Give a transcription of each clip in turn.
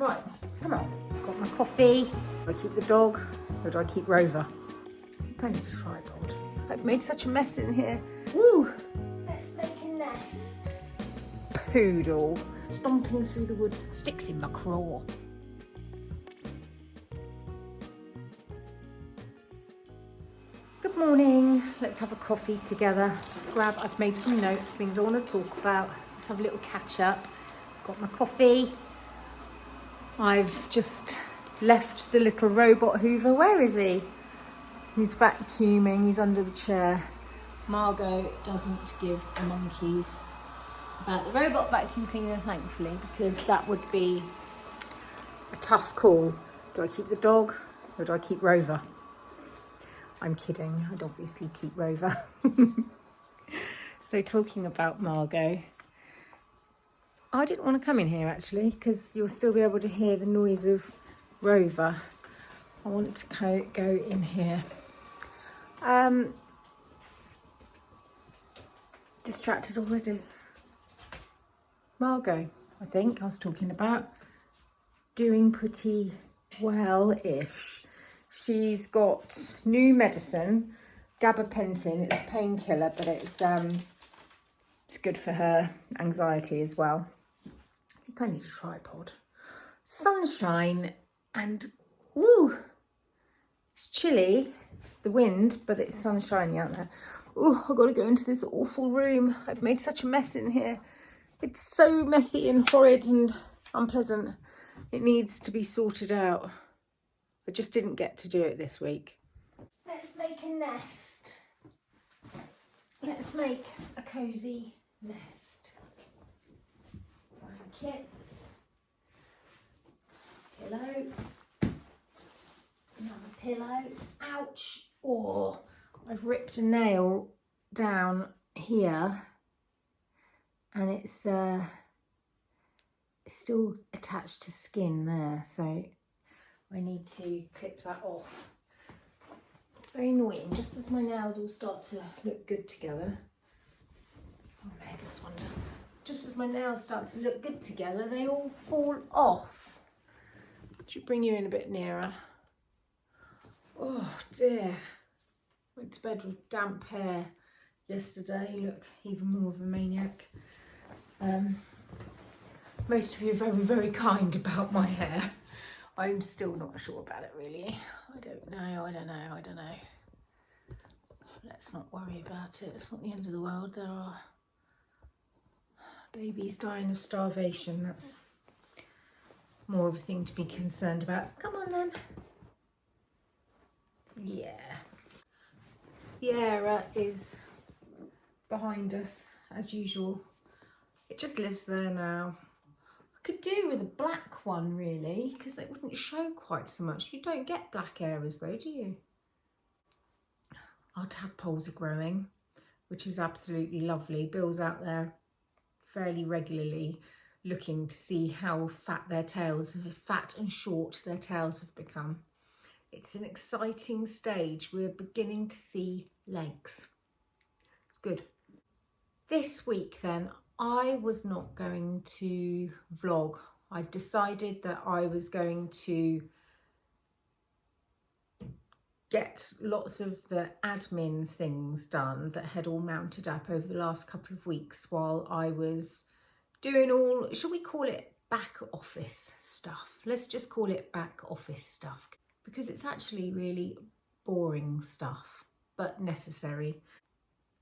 Right, come on. Got my coffee. Do I keep the dog or do I keep Rover? I think I need a tripod. I've made such a mess in here. Woo! Let's make a nest. Poodle. Stomping through the woods, sticks in my craw. Good morning. Let's have a coffee together. I've made some notes, things I want to talk about. Let's have a little catch up. Got my coffee. I've just left the little robot hoover. Where is he? He's vacuuming, he's under the chair. Margot doesn't give a monkeys about the robot vacuum cleaner, thankfully, because that would be a tough call. Do I keep the dog or do I keep Rover? I'm kidding, I'd obviously keep Rover. So talking about Margot, I didn't want to come in here actually because you'll still be able to hear the noise of Rover. I want to go in here. Distracted already. Margot, I think I was talking about, doing pretty well-ish. She's got new medicine, gabapentin. It's a painkiller, but it's good for her anxiety as well. I think I need a tripod. Sunshine and ooh, it's chilly, the wind, but it's sunshiny out there. Oh, I've got to go into this awful room. I've made such a mess in here. It's so messy and horrid and unpleasant. It needs to be sorted out. I just didn't get to do it this week. Let's make a nest. Let's make a cosy nest. Blankets. Pillow. Another pillow. Ouch. Oh, I've ripped a nail down here and it's still attached to skin there, so I need to clip that off. It's very annoying, just as my nails all start to look good together. Oh, Megas wonder. Just as my nails start to look good together, they all fall off. Should bring you in a bit nearer. Oh dear. Went to bed with damp hair yesterday. Look, even more of a maniac. Most of you are very, very kind about my hair. I'm still not sure about it really. I don't know. Let's not worry about it. It's not the end of the world. There are babies dying of starvation. That's more of a thing to be concerned about. Come on then. Yeah. Viera is behind us as usual. It just lives there now. I could do with a black one really, because it wouldn't show quite so much. You don't get black areas though, do you? Our tadpoles are growing, which is absolutely lovely. Bill's out there fairly regularly looking to see how fat and short their tails have become. It's an exciting stage. We're beginning to see legs. It's good. This week then, I was not going to vlog. I decided that I was going to get lots of the admin things done that had all mounted up over the last couple of weeks while I was doing all, shall we call it back office stuff? Let's just call it back office stuff, because it's actually really boring stuff, but necessary.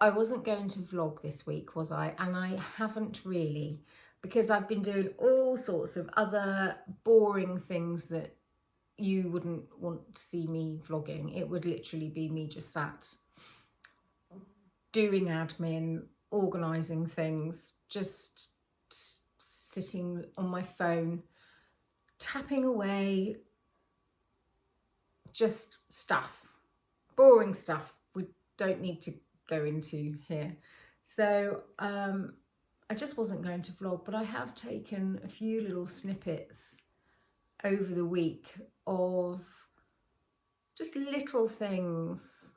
I wasn't going to vlog this week, was I? And I haven't really, because I've been doing all sorts of other boring things that you wouldn't want to see me vlogging. It would literally be me just sat doing admin, organising things, just sitting on my phone, tapping away, just stuff, boring stuff we don't need to go into here. So I just wasn't going to vlog, but I have taken a few little snippets over the week of just little things.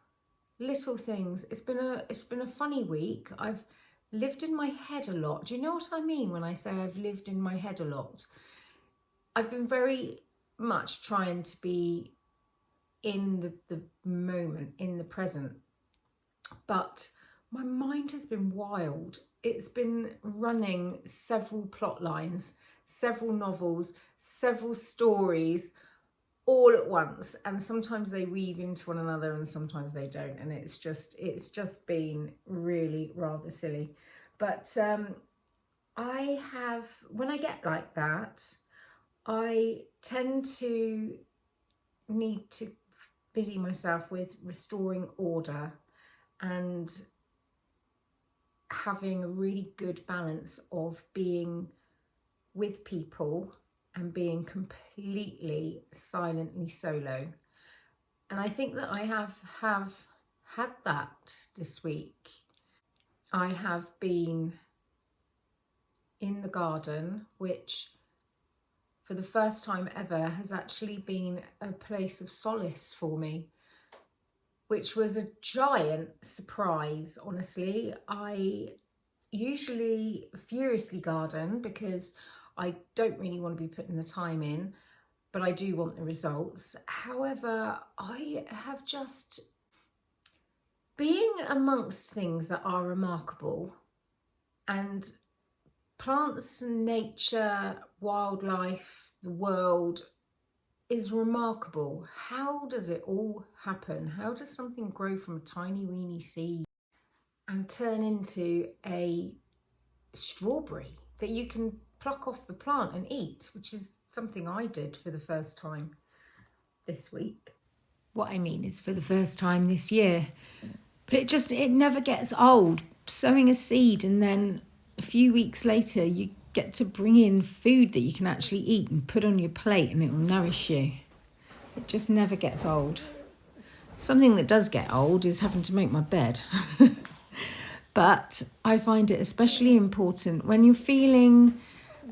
It's been a funny week. I've lived in my head a lot. Do you know what I mean when I say I've lived in my head a lot? I've been very much trying to be in the moment, in the present, but my mind has been wild. It's been running several plot lines, several novels, several stories all at once, and sometimes they weave into one another and sometimes they don't, and it's just been really rather silly. But I have, when I get like that, I tend to need to busy myself with restoring order and having a really good balance of being with people and being completely silently solo. And I think that I have had that this week. I have been in the garden, which for the first time ever has actually been a place of solace for me, which was a giant surprise, honestly. I usually furiously garden because I don't really want to be putting the time in, but I do want the results. However, I have just, being amongst things that are remarkable, and plants, nature, wildlife, the world is remarkable. How does it all happen? How does something grow from a tiny weeny seed and turn into a strawberry that you can pluck off the plant and eat, which is something I did for the first time this week. What I mean is for the first time this year. But it never gets old. Sowing a seed and then a few weeks later you get to bring in food that you can actually eat and put on your plate and it will nourish you. It just never gets old. Something that does get old is having to make my bed. But I find it especially important when you're feeling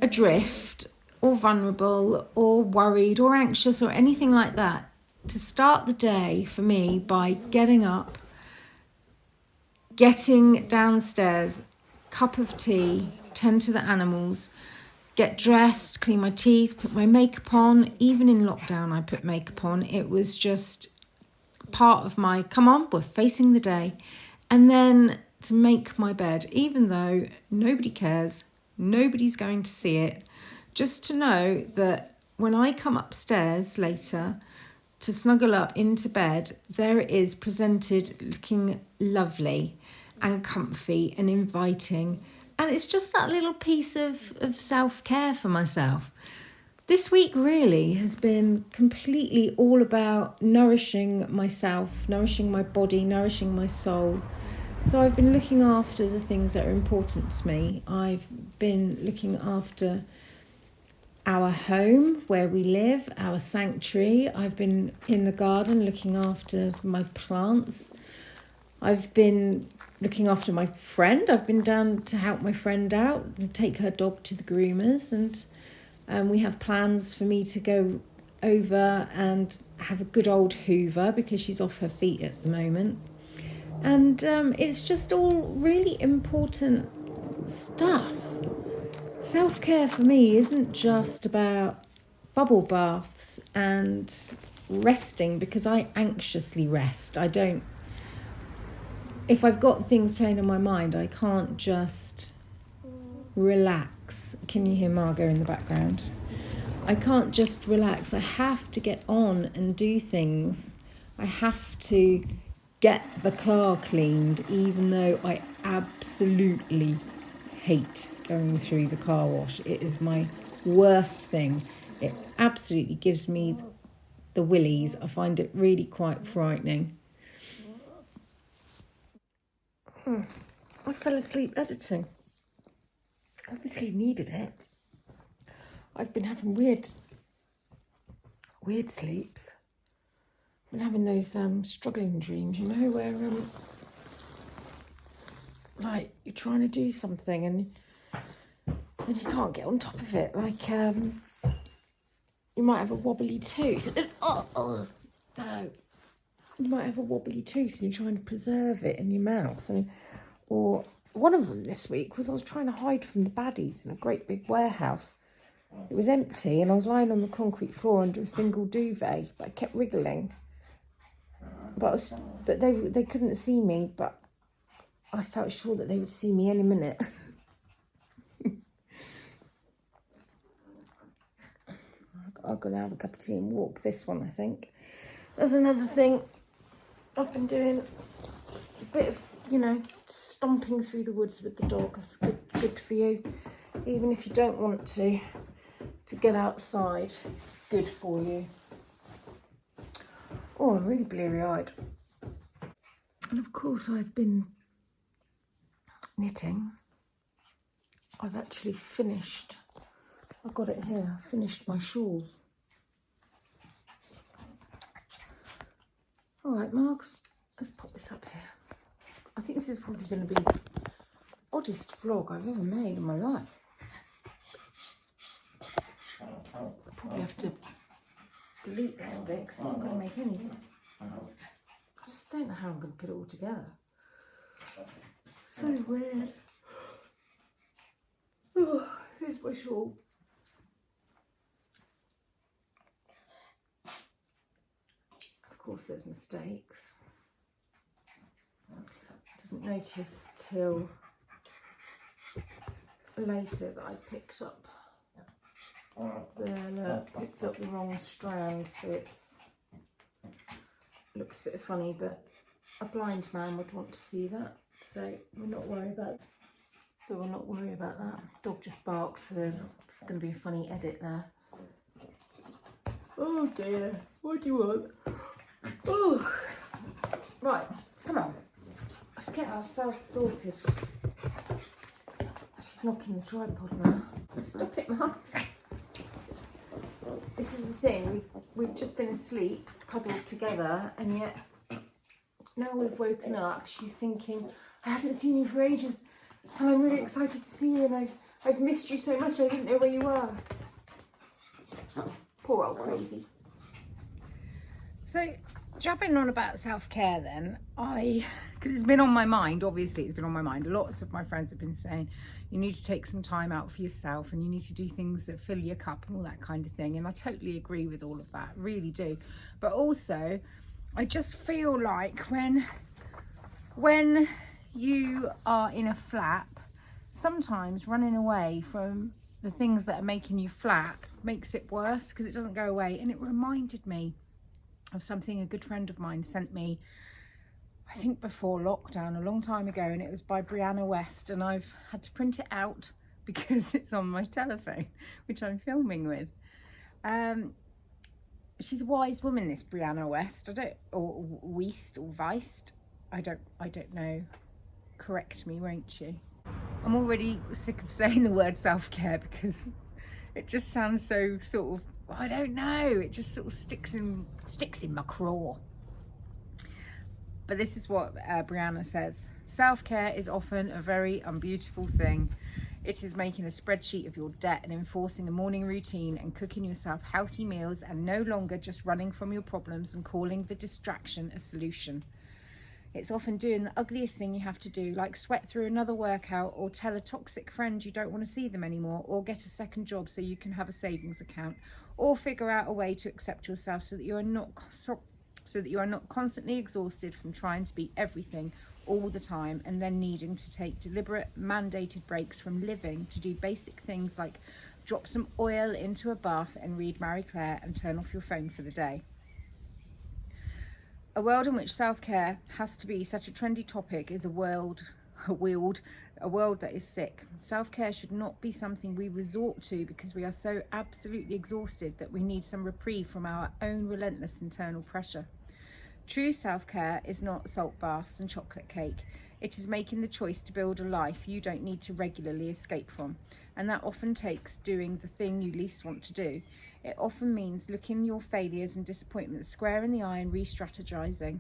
adrift or vulnerable or worried or anxious or anything like that, to start the day for me by getting up, getting downstairs, cup of tea, tend to the animals, get dressed, clean my teeth, put my makeup on. Even in lockdown, I put makeup on. It was just part of my, come on, we're facing the day. And then to make my bed, even though nobody cares, nobody's going to see it, just to know that when I come upstairs later to snuggle up into bed, there it is presented looking lovely and comfy and inviting. And it's just that little piece of self-care for myself. This week really has been completely all about nourishing myself, nourishing my body, nourishing my soul. So I've been looking after the things that are important to me. I've been looking after our home where we live, our sanctuary. I've been in the garden looking after my plants. I've been looking after my friend. I've been down to help my friend out and take her dog to the groomers, and we have plans for me to go over and have a good old hoover because she's off her feet at the moment. And it's just all really important stuff. Self-care for me isn't just about bubble baths and resting, because I anxiously rest. I don't, if I've got things playing on my mind, I can't just relax. Can you hear Margot in the background? I can't just relax. I have to get on and do things. I have to get the car cleaned, even though I absolutely hate going through the car wash. It is my worst thing. It absolutely gives me the willies. I find it really quite frightening. I fell asleep editing. Obviously needed it. I've been having weird sleeps. I've been having those struggling dreams, you know, where like you're trying to do something and you can't get on top of it. Like you might have a wobbly tooth. No. You might have a wobbly tooth and you're trying to preserve it in your mouth. Or one of them this week was I was trying to hide from the baddies in a great big warehouse. It was empty and I was lying on the concrete floor under a single duvet, but I kept wriggling. But they couldn't see me, but I felt sure that they would see me any minute. I'm going to have a cup of tea and walk this one, I think. There's another thing I've been doing, a bit of, stomping through the woods with the dog. It's good for you. Even if you don't want to get outside, it's good for you. Oh, I'm really bleary-eyed. And of course I've been knitting. I've actually finished, I've got it here, I finished my shawl. All right, Marks, let's pop this up here. I think this is probably going to be the oddest vlog I've ever made in my life. I'll probably have to delete this bit because I'm not going to make any. I just don't know how I'm going to put it all together. So weird. Oh, here's my shawl. Of course, there's mistakes. I didn't notice till later that I picked up picked up the wrong strand, so it looks a bit funny, but a blind man would want to see that, so we're not worried about that. Dog just barked, so there's going to be a funny edit there. Oh dear, what do you want? Oh, right, come on, let's get ourselves sorted. She's knocking the tripod now. Stop it, Marks. This is the thing, we've just been asleep, cuddled together, and yet now we've woken up, she's thinking, I haven't seen you for ages, and I'm really excited to see you, and I've missed you so much I didn't know where you were. Poor old crazy. So, jumping on about self-care then, because it's been on my mind, obviously it's been on my mind. Lots of my friends have been saying, you need to take some time out for yourself and you need to do things that fill your cup and all that kind of thing. And I totally agree with all of that, really do. But also, I just feel like when you are in a flap, sometimes running away from the things that are making you flap makes it worse because it doesn't go away. And it reminded me of something a good friend of mine sent me, I think before lockdown, a long time ago, and it was by Brianna Wiest, and I've had to print it out because it's on my telephone, which I'm filming with. She's a wise woman, this Brianna Wiest. Or Wiest or Wiest. I don't know. Correct me, won't you? I'm already sick of saying the word self-care because it just sounds so sort of, I don't know, it just sort of sticks in my craw. But this is what Brianna says. Self-care is often a very unbeautiful thing. It is making a spreadsheet of your debt and enforcing a morning routine and cooking yourself healthy meals and no longer just running from your problems and calling the distraction a solution. It's often doing the ugliest thing you have to do, like sweat through another workout or tell a toxic friend you don't want to see them anymore, or get a second job so you can have a savings account, or figure out a way to accept yourself so that you are not constantly exhausted from trying to be everything all the time and then needing to take deliberate mandated breaks from living to do basic things like drop some oil into a bath and read Marie Claire and turn off your phone for the day. A world in which self-care has to be such a trendy topic is a world that is sick. Self-care should not be something we resort to because we are so absolutely exhausted that we need some reprieve from our own relentless internal pressure. True self-care is not salt baths and chocolate cake. It is making the choice to build a life you don't need to regularly escape from. And that often takes doing the thing you least want to do. It often means looking your failures and disappointments square in the eye and re-strategizing.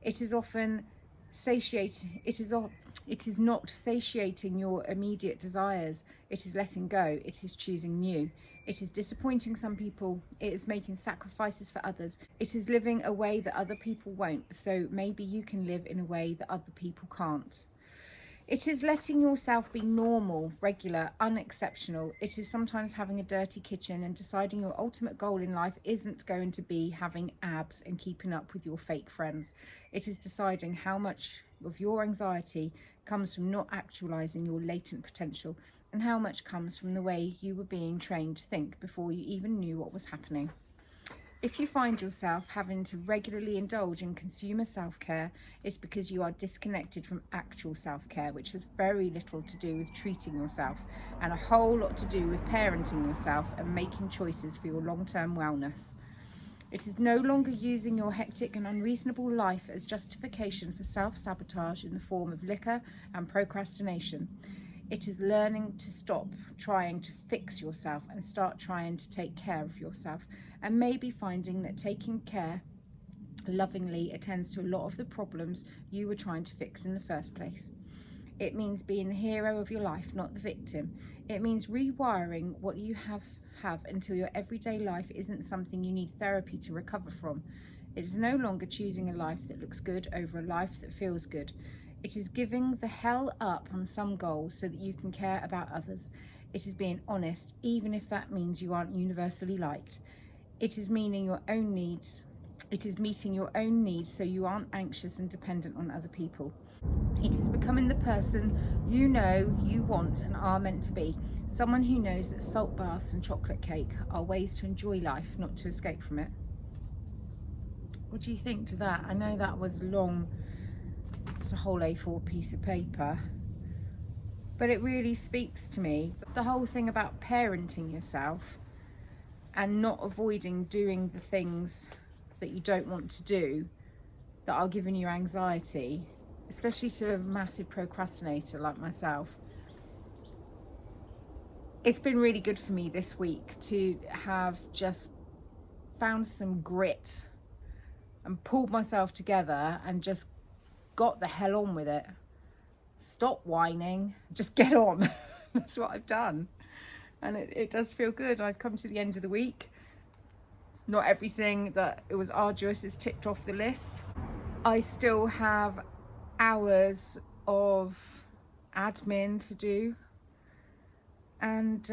It is often satiating. It is not satiating your immediate desires. It is letting go. It is choosing new. It is disappointing some people. It is making sacrifices for others. It is living a way that other people won't. So maybe you can live in a way that other people can't. It is letting yourself be normal, regular, unexceptional. It is sometimes having a dirty kitchen and deciding your ultimate goal in life isn't going to be having abs and keeping up with your fake friends. It is deciding how much of your anxiety comes from not actualizing your latent potential and how much comes from the way you were being trained to think before you even knew what was happening. If you find yourself having to regularly indulge in consumer self-care, it's because you are disconnected from actual self-care, which has very little to do with treating yourself and a whole lot to do with parenting yourself and making choices for your long-term wellness. It is no longer using your hectic and unreasonable life as justification for self-sabotage in the form of liquor and procrastination. It is learning to stop trying to fix yourself and start trying to take care of yourself, and maybe finding that taking care lovingly attends to a lot of the problems you were trying to fix in the first place. It means being the hero of your life, not the victim. It means rewiring what you have until your everyday life isn't something you need therapy to recover from. It is no longer choosing a life that looks good over a life that feels good. It is giving the hell up on some goals so that you can care about others. It is being honest, even if that means you aren't universally liked. It is meeting your own needs. It is meeting your own needs so you aren't anxious and dependent on other people. It is becoming the person you know you want and are meant to be. Someone who knows that salt baths and chocolate cake are ways to enjoy life, not to escape from it. What do you think to that? I know that was long. It's a whole A4 piece of paper, but it really speaks to me. The whole thing about parenting yourself and not avoiding doing the things that you don't want to do that are giving you anxiety, especially to a massive procrastinator like myself. It's been really good for me this week to have just found some grit and pulled myself together and just got the hell on with it. Stop whining, just get on. That's what I've done, and it does feel good. I've come to the end of the week. Not everything that it was arduous is ticked off the list. I still have hours of admin to do, and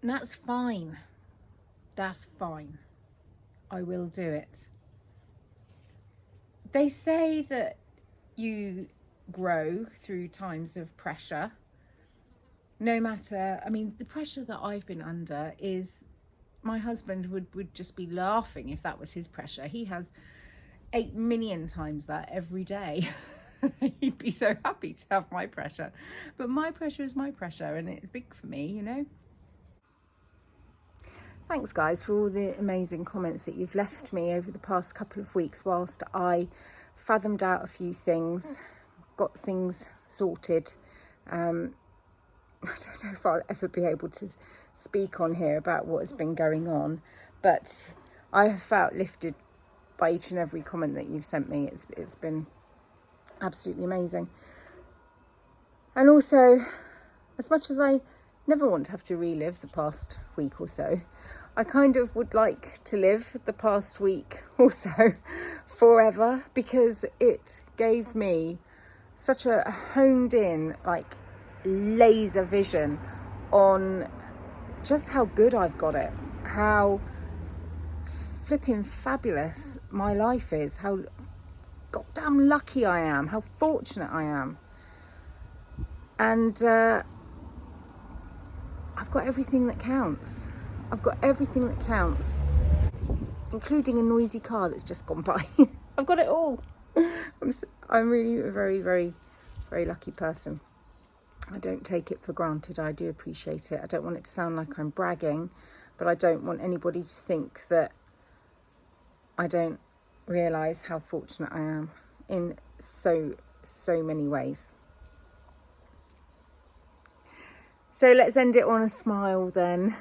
that's fine. That's fine. I will do it. They say that you grow through times of pressure. No matter, I mean, the pressure that I've been under is, my husband would just be laughing if that was his pressure. He has 8 million times that every day. He'd be so happy to have my pressure. But my pressure is my pressure, and it's big for me, you know. Thanks guys for all the amazing comments that you've left me over the past couple of weeks whilst I fathomed out a few things, got things sorted. I don't know if I'll ever be able to speak on here about what has been going on, but I have felt lifted by each and every comment that you've sent me. It's been absolutely amazing. And also, as much as I never want to have to relive the past week or so, I kind of would like to live the past week or so forever, because it gave me such a honed in, like, laser vision on just how good I've got it, how flipping fabulous my life is, how goddamn lucky I am, how fortunate I am. And I've got everything that counts. I've got everything that counts, including a noisy car that's just gone by. I've got it all. I'm really a very, very, very lucky person. I don't take it for granted. I do appreciate it. I don't want it to sound like I'm bragging, but I don't want anybody to think that I don't realise how fortunate I am in so many ways. So let's end it on a smile then.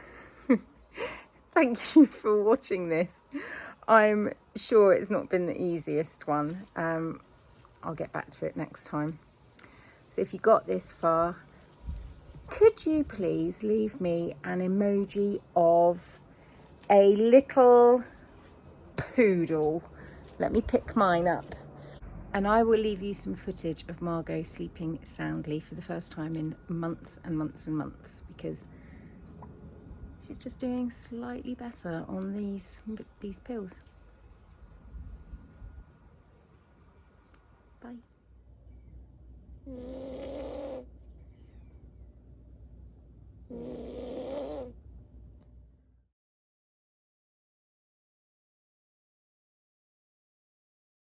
Thank you for watching this. I'm sure it's not been the easiest one. I'll get back to it next time. So if you got this far, could you please leave me an emoji of a little poodle? Let me pick mine up. And I will leave you some footage of Margot sleeping soundly for the first time in months and months and months, because she's just doing slightly better on these pills. Bye.